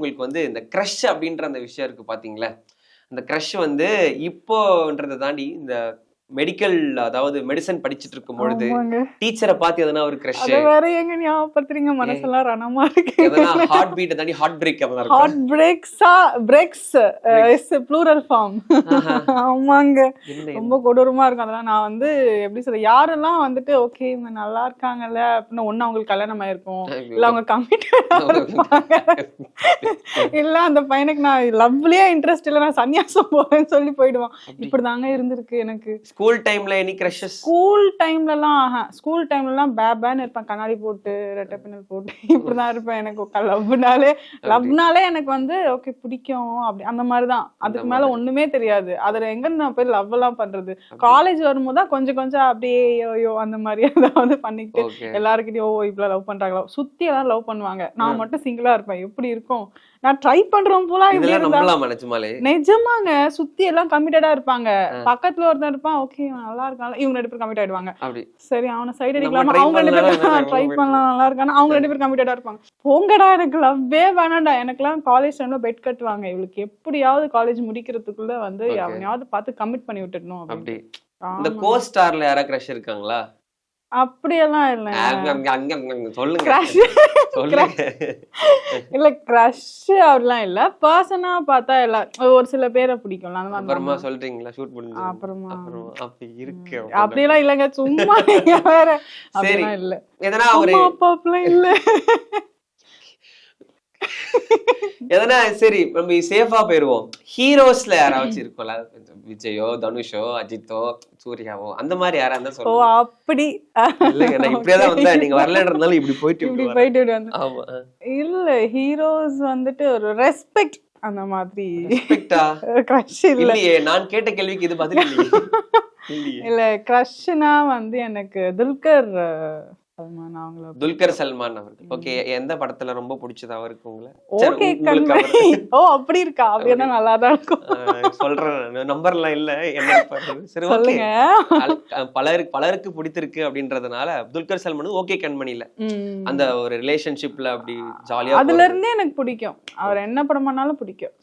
உங்களுக்கு வந்து இந்த கிரஷ் அப்படின்ற அந்த விஷயம் இருக்கு பாத்தீங்களா? அந்த கிரஷ் வந்து இப்போன்றதை தாண்டி இந்த மெடிக்கல் அதாவது மெடிசன் படிச்சுட்டு இருக்கும் பொழுது ஆமாங்க. டீச்சரை பார்த்து எதனா ஒரு கிரஷ் அத வேற ஏங்க ஞாபகப்படுத்துறீங்க? மனசெல்லாம் ரணமா இருக்கு. எதனா ஹார்ட் பீட்டை தாண்டி ஹார்ட் பிரேக் அதெல்லாம் ஹார்ட் இருக்கும். Breaks is plural form. ஆமாங்க. என்ன ரொம்ப கொடூரமா இருக்கும். அதெல்லாம் நான் வந்து எப்படி சொல்ல, யாரெல்லாம் வந்துட்டு ஓகே இவங்க நல்லா இருக்காங்கல்ல அப்படின்னு ஒண்ணு அவங்களுக்கு கல்யாணம் ஆயிருக்கும், இல்ல அவங்க கமிட்டடா இருப்பாங்க, இல்ல அந்த பையனுக்கு நான் லவ்லயே இன்ட்ரெஸ்ட் இல்ல நான் சன்னியாசம் போறேன்னு சொல்லி போயிடுவான். இப்படிதாங்க இருந்திருக்கு எனக்கு. ஸ்கூல் டைம்ல எனி கிரஷஸ்? ஸ்கூல் டைம்லலாம் பேன்னு இருப்பேன், கண்ணாடி போட்டு ரெட்டை பின்னல் போட்டு இப்படிதான் இருப்பேன். எனக்கு லவ்னாலே எனக்கு வந்து ஓகே பிடிக்கும் அப்படி அந்த மாதிரிதான். அதுக்கு மேல ஒண்ணுமே தெரியாது. அதுல எங்க நான் போய் லவ் எல்லாம் பண்றது. காலேஜ் வரும்போதுதான் கொஞ்சம் கொஞ்சம் அப்படியே ஐயோ அந்த மாதிரி ஏதாவது பண்ணிக்கிட்டு எல்லாருக்கிட்டையும் இப்படி லவ் பண்றாங்களா, சுத்தி எல்லாரும் லவ் பண்ணுவாங்க, நான் மட்டும் சிங்கிளா இருப்பேன். எப்படி இருக்கும்? நான் ட்ரை பண்றோம் போல. நிஜமாங்க, சுத்தி எல்லாம் கமிட்டடா இருப்பாங்க. பக்கத்துல ஒருத்தன் இருப்பான், ஓகே நல்லா இருக்கான், இவங்க 2 பேரும் கமிட் ஆயிடுவாங்க. சரி அவனை சைடு அடிக்கலாமா, அவங்க 2 பேரும் ட்ரை பண்ணலாம் நல்லா இருக்கானா, அவங்க 2 பேரும் கமிட்டடா இருப்பாங்க. போங்கடா எனக்கு லவ்வே வேணாண்டா. எனக்குலாம் காலேஜ் டைம்ல பெட் கட்டுவாங்க, இவளுக்கு எப்படியாவது காலேஜ் முடிக்கிறதுக்குள்ள வந்து அவனையாவது பார்த்து கமிட் பண்ணி விட்டுடணும் அப்படி. இந்த கோ ஸ்டார்ல யாரா கிரஷ் இருக்காங்களா? அப்படியெல்லாம் இல்ல. சொல்லுங்க. இல்ல கிரஷ் அப்படிலாம் இல்ல. பர்சனா பார்த்தா எல்லாம் ஒரு சில பேரை பிடிக்கும்ல. அந்த அப்புறமா சொல்றீங்களா ஷூட் பண்ணி? அப்புறமா அப்படி இருக்கு. அப்படிலாம் இல்லங்க, சும்மா வேற. அப்படிலாம் இல்ல. எதனா ஒரு அப்பலாம் இல்ல. எதனா சரி நம்ம சேஃபா போயிருவோம். ஹீரோஸ்ல யாராச்சும் இருக்கும்ல, விஜயோ தனுஷோ அஜித்தோ சூர்யாவோ அந்த மாதிரி யாரா இருந்தா சொல்லுங்க. ஓ அப்படி இல்லங்க, நான் இப்படியேதான் வந்தேன், நீங்க வரலன்றதால இப்படி போயிட்டு வந்து. ஆமா இல்ல, ஹீரோஸ் வந்துட்டு ஒரு ரெஸ்பெக்ட் அந்த மாதிரி. கிரஷ் இல்லையே, நான் கேட்ட கேள்விக்கு இது பதில் இல்லையே. இல்ல கிரஷ்னா வந்து எனக்கு துல்கர் சல்மான் அவர்கள். ஓகே, எந்த படத்துல ரொம்ப பிடிச்சது அவருக்கு உங்களுக்கு? ஓ அப்படி இருக்கா? அப்படின்னா நல்லா தான் இருக்கும். சொல்றேன், நம்பர்லாம் இல்ல என்ன. சரி ஓகே, பலருக்கு பிடித்திருக்கு அப்படின்றதுனால துல்கர் சல்மான் ஓகே கண்மணில அந்த ஒரு ரிலேஷன்ஷிப்ல அப்படி ஜாலியா, அதுல இருந்தே எனக்கு பிடிக்கும். அவர் என்ன படம் பண்ணாலும் பிடிக்கும்.